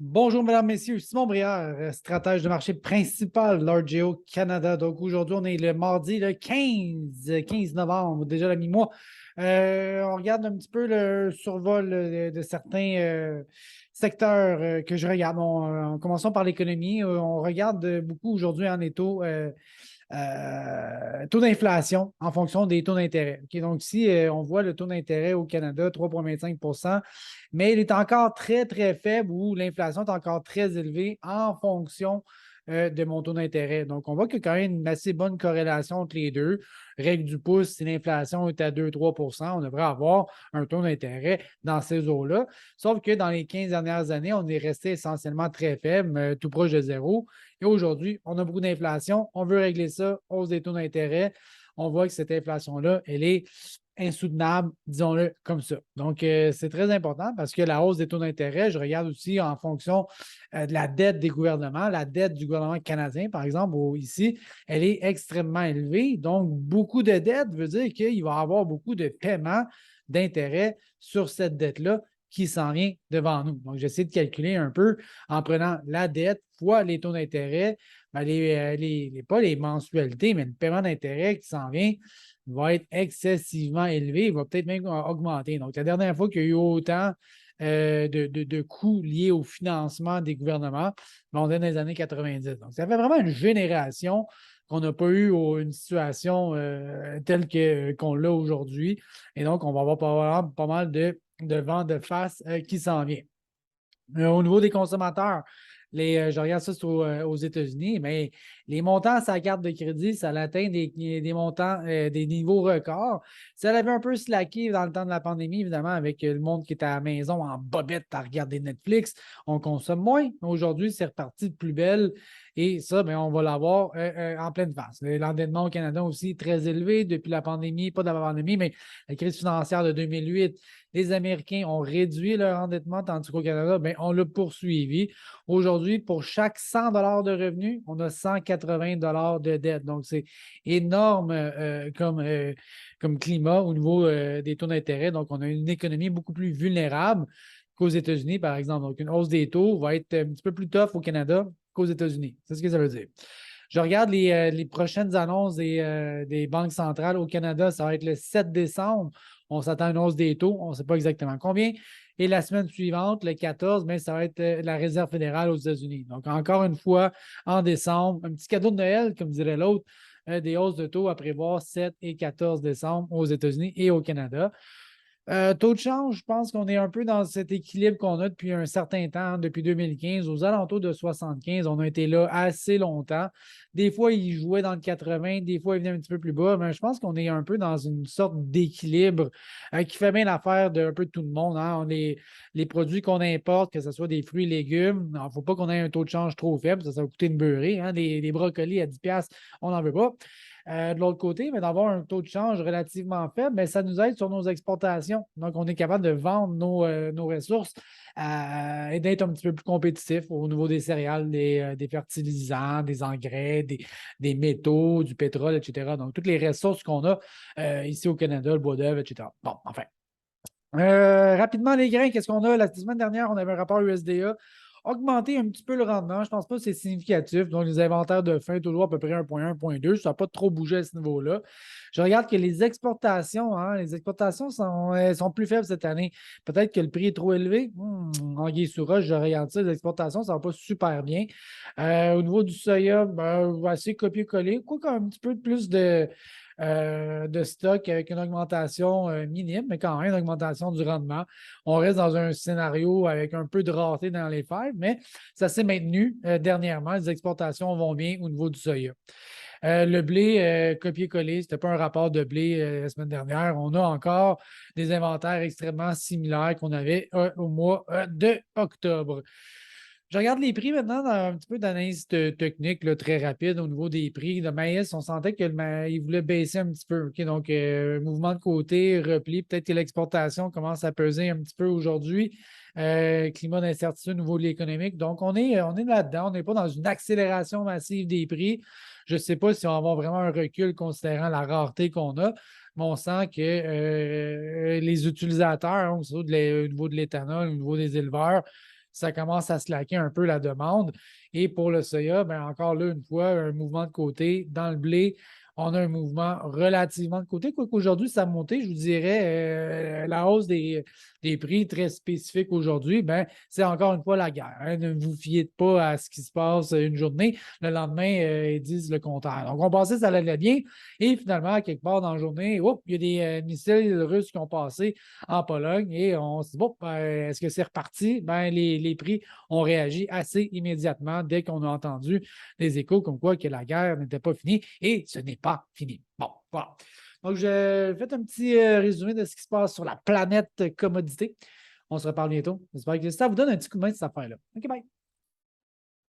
Bonjour, mesdames, messieurs. Simon Brière, stratège de marché principal d'RGO Canada. Donc, aujourd'hui, on est le mardi le 15 novembre, déjà la mi-mois. On regarde un petit peu le survol de certains secteurs que je regarde. En commençant par l'économie, on regarde beaucoup aujourd'hui en étau. Taux d'inflation en fonction des taux d'intérêt. OK, donc, ici, on voit le taux d'intérêt au Canada, 3,25, mais il est encore très, très faible ou l'inflation est encore très élevée en fonction de mon taux d'intérêt. Donc, on voit qu'il y a quand même une assez bonne corrélation entre les deux. Règle du pouce, si l'inflation est à 2-3 on devrait avoir un taux d'intérêt dans ces eaux-là. Sauf que dans les 15 dernières années, on est resté essentiellement très faible, tout proche de zéro. Et aujourd'hui, on a beaucoup d'inflation. On veut régler ça, hausse des taux d'intérêt. On voit que cette inflation-là, elle est insoutenable, disons-le comme ça. Donc, c'est très important parce que la hausse des taux d'intérêt, je regarde aussi en fonction de la dette des gouvernements. La dette du gouvernement canadien, par exemple, ici, elle est extrêmement élevée. Donc, beaucoup de dettes veut dire qu'il va y avoir beaucoup de paiements d'intérêt sur cette dette-là qui s'en vient devant nous. Donc, j'essaie de calculer un peu en prenant la dette fois les taux d'intérêt, ben, pas les mensualités, mais le paiement d'intérêt qui s'en vient va être excessivement élevé, il va peut-être même augmenter. Donc, la dernière fois qu'il y a eu autant de coûts liés au financement des gouvernements, ben, on est dans les années 90. Donc, ça fait vraiment une génération qu'on n'a pas eu une situation telle qu'on l'a aujourd'hui. Et donc, on va avoir pas mal de vent de face qui s'en vient. Au niveau des consommateurs, je regarde ça aux États-Unis, mais les montants à sa carte de crédit, ça atteint des montants, des niveaux records. Ça l'avait un peu slacké dans le temps de la pandémie, évidemment, avec le monde qui était à la maison en bobette à regarder Netflix. On consomme moins. Aujourd'hui, c'est reparti de plus belle. Et ça, bien, on va l'avoir en pleine face. L'endettement au Canada aussi très élevé depuis la pandémie, pas de la pandémie, mais la crise financière de 2008. Les Américains ont réduit leur endettement, tandis qu'au Canada, bien, on l'a poursuivi. Aujourd'hui, pour chaque 100 de revenus, on a 180 de dette. Donc, c'est énorme comme climat au niveau des taux d'intérêt. Donc, on a une économie beaucoup plus vulnérable qu'aux États-Unis, par exemple. Donc, une hausse des taux va être un petit peu plus tough au Canada qu'aux États-Unis. C'est ce que ça veut dire. Je regarde les prochaines annonces des banques centrales au Canada. Ça va être le 7 décembre. On s'attend à une hausse des taux. On ne sait pas exactement combien. Et la semaine suivante, le 14, mais ça va être la Réserve fédérale aux États-Unis. Donc, encore une fois, en décembre, un petit cadeau de Noël, comme dirait l'autre, des hausses de taux à prévoir 7 et 14 décembre aux États-Unis et au Canada. Taux de change, je pense qu'on est un peu dans cet équilibre qu'on a depuis un certain temps, depuis 2015, aux alentours de 75. On a été là assez longtemps. Des fois, il jouait dans le 80, des fois, il venait un petit peu plus bas, mais je pense qu'on est un peu dans une sorte d'équilibre qui fait bien l'affaire d'un peu de tout le monde. Hein. Les produits qu'on importe, que ce soit des fruits et légumes, il ne faut pas qu'on ait un taux de change trop faible, ça va coûter une beurrée. Hein. Les brocolis à 10$, on n'en veut pas. De l'autre côté, mais d'avoir un taux de change relativement faible, mais ça nous aide sur nos exportations. Donc, on est capable de vendre nos ressources et d'être un petit peu plus compétitif au niveau des céréales, des fertilisants, des engrais, des métaux, du pétrole, etc. Donc, toutes les ressources qu'on a ici au Canada, le bois d'œuvre, etc. Bon, enfin. Rapidement, les grains, qu'est-ce qu'on a? La semaine dernière, on avait un rapport USDA augmenter un petit peu le rendement. Je ne pense pas que c'est significatif. Donc, les inventaires de fin, toujours à peu près 1,1, 1,2. Ça n'a pas trop bougé à ce niveau-là. Je regarde que les exportations sont plus faibles cette année. Peut-être que le prix est trop élevé. Anguille sous roche, je regarde ça. Les exportations, ça ne va pas super bien. Au niveau du soya, ben, assez copier-coller. Quoi qu'un petit peu plus de stock avec une augmentation minime, mais quand même une augmentation du rendement. On reste dans un scénario avec un peu de rareté dans les fèves, mais ça s'est maintenu dernièrement. Les exportations vont bien au niveau du soya. Le blé, copier-coller, ce n'était pas un rapport de blé la semaine dernière. On a encore des inventaires extrêmement similaires qu'on avait au mois de octobre. Je regarde les prix maintenant dans un petit peu d'analyse technique là, très rapide au niveau des prix. Le maïs, on sentait qu'il voulait baisser un petit peu. OK? Donc, mouvement de côté, repli. Peut-être que l'exportation commence à peser un petit peu aujourd'hui. Climat d'incertitude au niveau de l'économique. Donc, on est là-dedans. On n'est pas dans une accélération massive des prix. Je ne sais pas si on va avoir vraiment un recul considérant la rareté qu'on a, mais on sent que les utilisateurs, au niveau de l'éthanol, au niveau des éleveurs, ça commence à slacker un peu la demande. Et pour le soya, bien, encore là, une fois, un mouvement de côté. Dans le blé, on a un mouvement relativement de côté. Quoique aujourd'hui, ça a monté, je vous dirais, la hausse des prix très spécifiques aujourd'hui, ben, c'est encore une fois la guerre. Hein. Ne vous fiez pas à ce qui se passe une journée. Le lendemain, ils disent le contraire. Donc, on pensait que ça allait bien. Et finalement, quelque part dans la journée, il y a des missiles russes qui ont passé en Pologne et on se dit, bon, ben, est-ce que c'est reparti? Ben, les prix ont réagi assez immédiatement dès qu'on a entendu les échos comme quoi que la guerre n'était pas finie et ce n'est pas fini. Bon, voilà. Donc, je fais un petit résumé de ce qui se passe sur la planète commodité. On se reparle bientôt. J'espère que ça vous donne un petit coup de main de cette affaire-là. OK, bye.